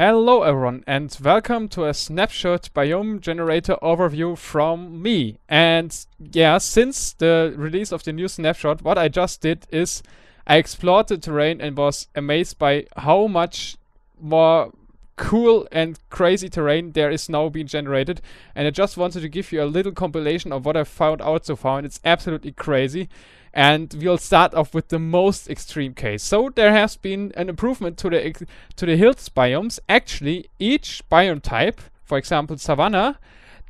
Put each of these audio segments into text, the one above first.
Hello everyone and welcome to a snapshot biome generator overview from me. And yeah, since the release of the new snapshot, what I just did is I explored the terrain and was amazed by how much more cool and crazy terrain there is now being generated. And I just wanted to give you a little compilation of what I've found out so far, and it's absolutely crazy. And we'll start off with the most extreme case. So there has been an improvement to the hills biomes. Actually, each biome type, for example Savannah,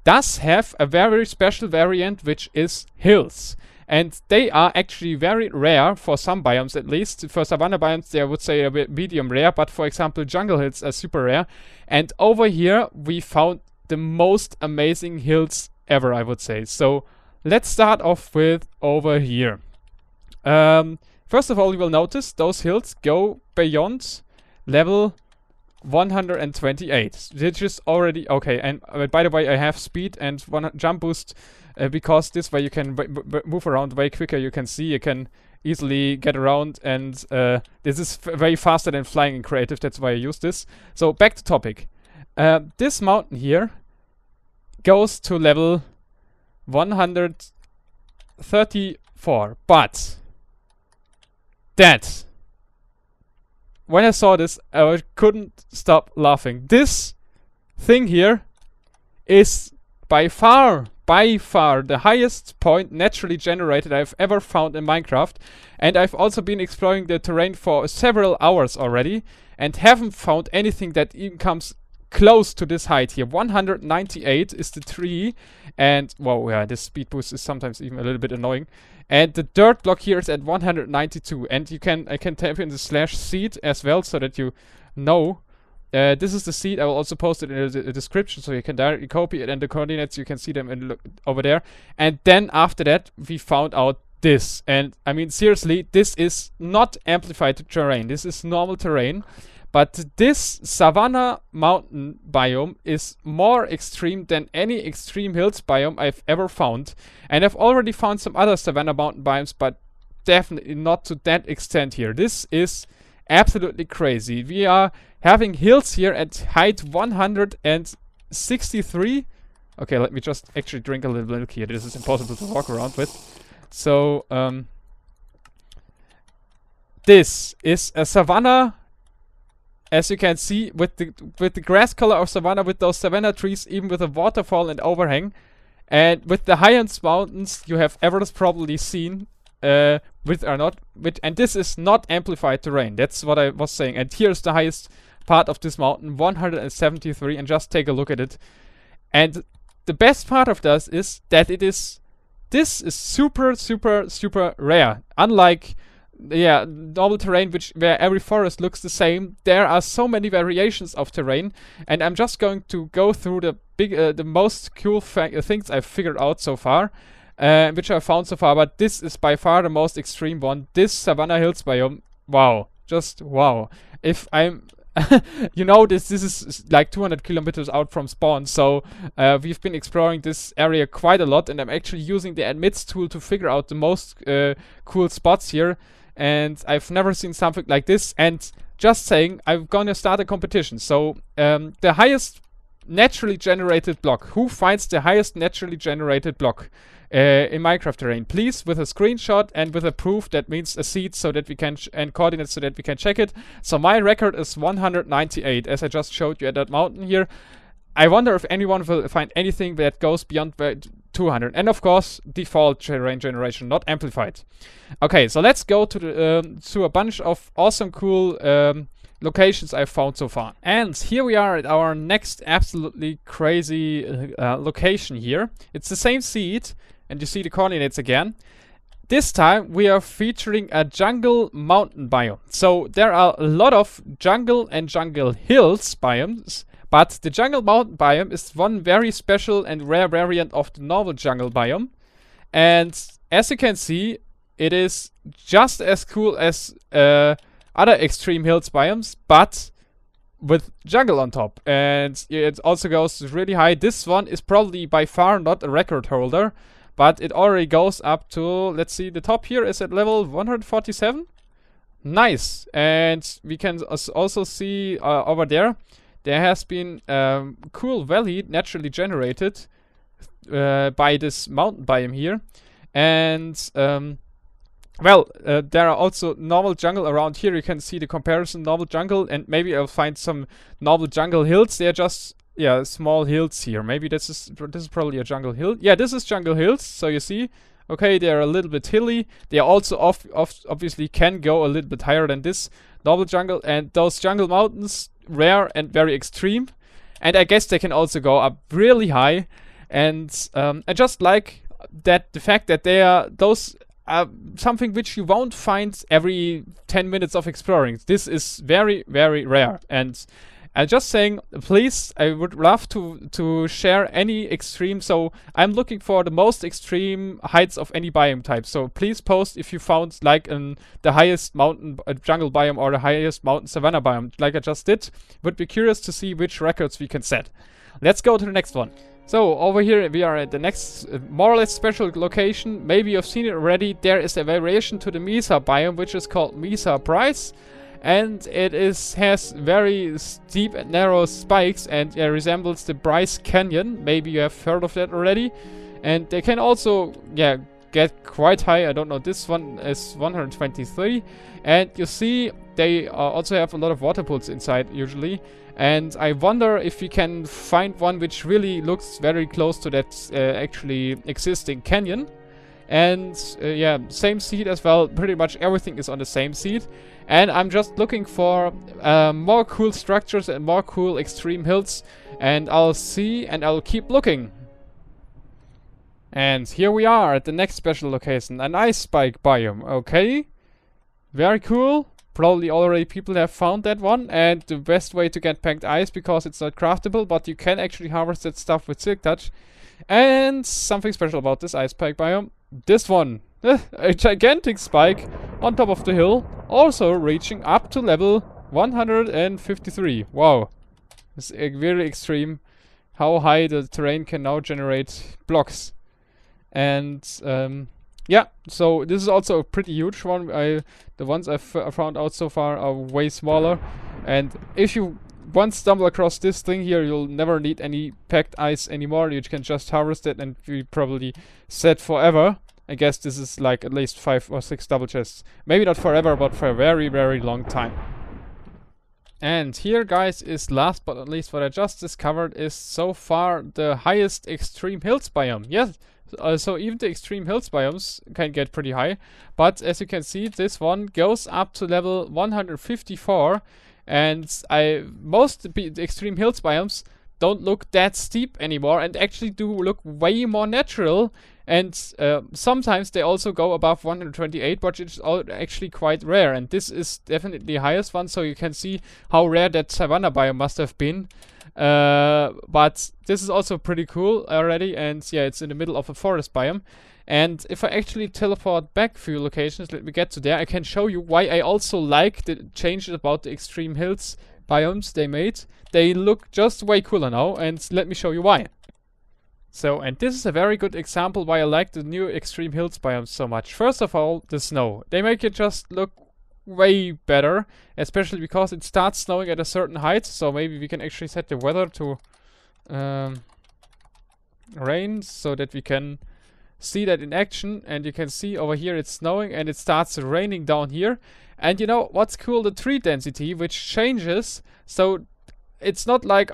does have a very special variant which is hills. And they are actually very rare for some biomes, at least. For Savannah biomes, they would say a bit medium rare, but for example jungle hills are super rare. And over here we found the most amazing hills ever, I would say. So let's start off with over here. First of all, you will notice those hills go beyond level 128, which is already okay. And by the way, I have speed and one jump boost because this way you can move around way quicker. You can see, you can easily get around, and this is way faster than flying in creative. That's why I use this. So back to topic. This mountain here goes to level 134, but that, when I saw this, I couldn't stop laughing. This thing here is by far the highest point naturally generated I've ever found in Minecraft. And I've also been exploring the terrain for several hours already and haven't found anything that even comes close to this height here. 198 is the tree, and wow, yeah, this speed boost is sometimes even a little bit annoying. And the dirt block here is at 192, and I can type in the /seed as well so that you know. This is the seed. I will also post it in the description so you can directly copy it, and the coordinates you can see them in over there. And then after that we found out this, and I mean seriously, this is not amplified terrain. This is normal terrain. But this Savannah Mountain biome is more extreme than any extreme hills biome I've ever found. And I've already found some other Savannah Mountain biomes, but definitely not to that extent here. This is absolutely crazy. We are having hills here at height 163. Okay, let me just actually drink a little milk here. This is impossible to walk around with. So, this is a Savannah. As you can see, with the grass color of Savannah, with those Savannah trees, even with a waterfall and overhang, and with the highest mountains you have ever probably seen, and this is not amplified terrain. That's what I was saying. And here's the highest part of this mountain, 173, and just take a look at it. And the best part of this is that this is super rare. Unlike normal terrain, where every forest looks the same, there are so many variations of terrain, and I'm just going to go through the most cool things I've figured out so far, which I found so far. But this is by far the most extreme one. This Savannah Hills biome, wow, just wow. If I'm you know, this is like 200 kilometers out from spawn, so we've been exploring this area quite a lot, and I'm actually using the admits tool to figure out the most cool spots here. And I've never seen something like this. And just saying, I'm gonna start a competition. So the highest naturally generated block, who finds the highest naturally generated block in Minecraft terrain, please, with a screenshot and with a proof, that means a seed, so that we can and coordinates so that we can check it. So my record is 198, as I just showed you at that mountain here. I wonder if anyone will find anything that goes beyond 200, and of course default terrain generation, not amplified. Okay, so let's go to a bunch of awesome cool locations I've found so far. And here we are at our next absolutely crazy location here. It's the same seed, and you see the coordinates again. This time we are featuring a jungle mountain biome. So there are a lot of jungle and jungle hills biomes, but the jungle mountain biome is one very special and rare variant of the normal jungle biome. And as you can see, it is just as cool as other extreme hills biomes, but with jungle on top. And it also goes really high. This one is probably by far not a record holder, but it already goes up to, let's see, the top here is at level 147. Nice. And we can also see over there there has been cool valley naturally generated by this mountain biome here. And well, there are also normal jungle around here. You can see the comparison normal jungle, and maybe I'll find some normal jungle hills. They're just small hills here. Maybe this is probably a jungle hill. Yeah, this is jungle hills. So you see, okay, they're a little bit hilly. They are also obviously can go a little bit higher than this normal jungle, and those jungle mountains rare and very extreme. And I guess they can also go up really high. And I just like that the fact that they are those. Something which you won't find every 10 minutes of exploring. This is very, very rare. And I'm just saying, please, I would love to share any extreme. So I'm looking for the most extreme heights of any biome type. So please post if you found like the highest mountain jungle biome or the highest mountain savanna biome, like I just did. Would be curious to see which records we can set. Let's go to the next one. So over here we are at the next more or less special location. Maybe you've seen it already. There is a variation to the Mesa biome which is called Mesa Bryce, and it has very steep and narrow spikes, and resembles the Bryce Canyon. Maybe you have heard of that already. And they can also get quite high. I don't know, this one is 123, and you see they also have a lot of water pools inside usually. And I wonder if we can find one which really looks very close to that actually existing canyon. And same seed as well. Pretty much everything is on the same seed. And I'm just looking for more cool structures and more cool extreme hills. And I'll see and I'll keep looking. And here we are at the next special location. An ice spike biome. Okay. Very cool. Probably already people have found that one, and the best way to get packed ice, because it's not craftable, but you can actually harvest that stuff with Silk Touch. And something special about this ice spike biome, this one, a gigantic spike on top of the hill, also reaching up to level 153. Wow, it's very extreme how high the terrain can now generate blocks. And yeah, so this is also a pretty huge one. The ones I've found out so far are way smaller. And if you once stumble across this thing here, you'll never need any packed ice anymore. You can just harvest it and be probably set forever. I guess this is like at least 5 or 6 double chests. Maybe not forever, but for a very, very long time. And here, guys, is last but not least what I just discovered is so far the highest extreme hills biome. Yes. So even the extreme hills biomes can get pretty high, but as you can see, this one goes up to level 154, and most of the extreme hills biomes don't look that steep anymore and actually do look way more natural. And sometimes they also go above 128, but it's actually quite rare. And this is definitely the highest one, so you can see how rare that savanna biome must have been. But this is also pretty cool already, and yeah, it's in the middle of a forest biome. And if I actually teleport back a few locations, let me get to there, I can show you why I also like the changes about the extreme hills biomes they made. They look just way cooler now, and let me show you why. So, and this is a very good example why I like the new extreme hills biomes so much. First of all, the snow. They make it just look way better, especially because it starts snowing at a certain height. So maybe we can actually set the weather to rain so that we can see that in action. And you can see over here it's snowing and it starts raining down here. And you know what's cool? The tree density, which changes. So it's not like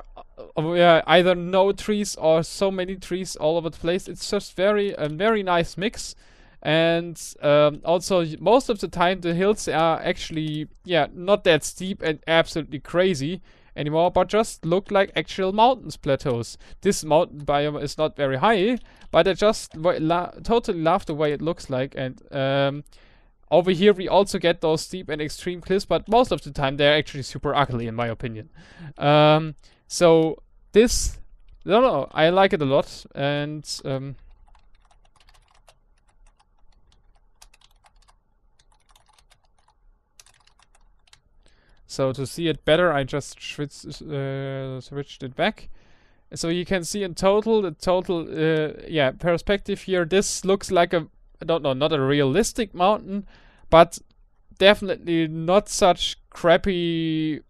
either no trees or so many trees all over the place. It's just a very nice mix. And also most of the time the hills are actually not that steep and absolutely crazy anymore, but just look like actual mountains plateaus. This mountain biome is not very high, but I just totally love the way it looks like. And over here we also get those steep and extreme cliffs, but most of the time they're actually super ugly in my opinion. So this, I don't know, I like it a lot. And so to see it better, I just switched it back. So you can see in total, the total perspective here, this looks like a, I don't know, not a realistic mountain, but definitely not such crappy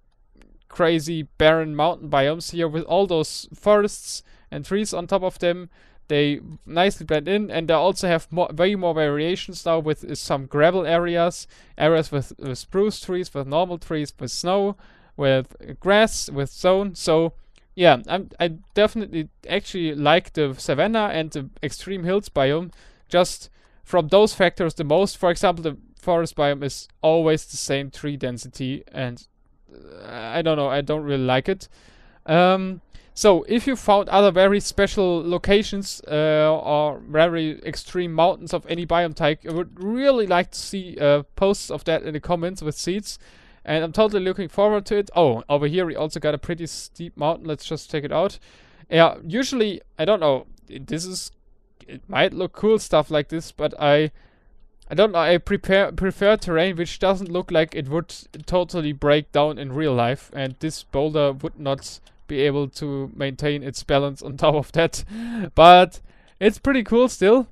crazy barren mountain biomes here with all those forests and trees on top of them. They nicely blend in, and they also have way more variations now with some gravel areas with spruce trees, with normal trees, with snow, with grass, with zone. So yeah, I definitely actually like the savanna and the extreme hills biome just from those factors the most. For example, the forest biome is always the same tree density, and I don't know, I don't really like it. So if you found other very special locations or very extreme mountains of any biome type, I would really like to see posts of that in the comments with seeds. And I'm totally looking forward to it. Oh, over here we also got a pretty steep mountain. Let's just check it out. Yeah, usually, I don't know, it might look cool stuff like this, but I don't know, I prefer terrain which doesn't look like it would totally break down in real life. And this boulder would not be able to maintain its balance on top of that. But it's pretty cool still.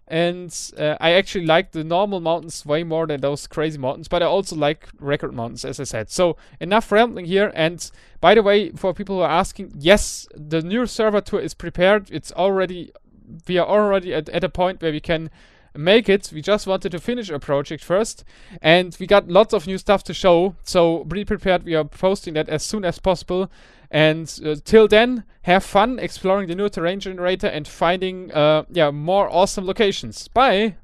And I actually like the normal mountains way more than those crazy mountains, but I also like record mountains, as I said. So enough rambling here. And by the way, for people who are asking, yes, the new server tour is prepared. We are already at a point where we can make it. We just wanted to finish our project first, and we got lots of new stuff to show. So be prepared. We are posting that as soon as possible. And till then, have fun exploring the new terrain generator and finding more awesome locations. Bye!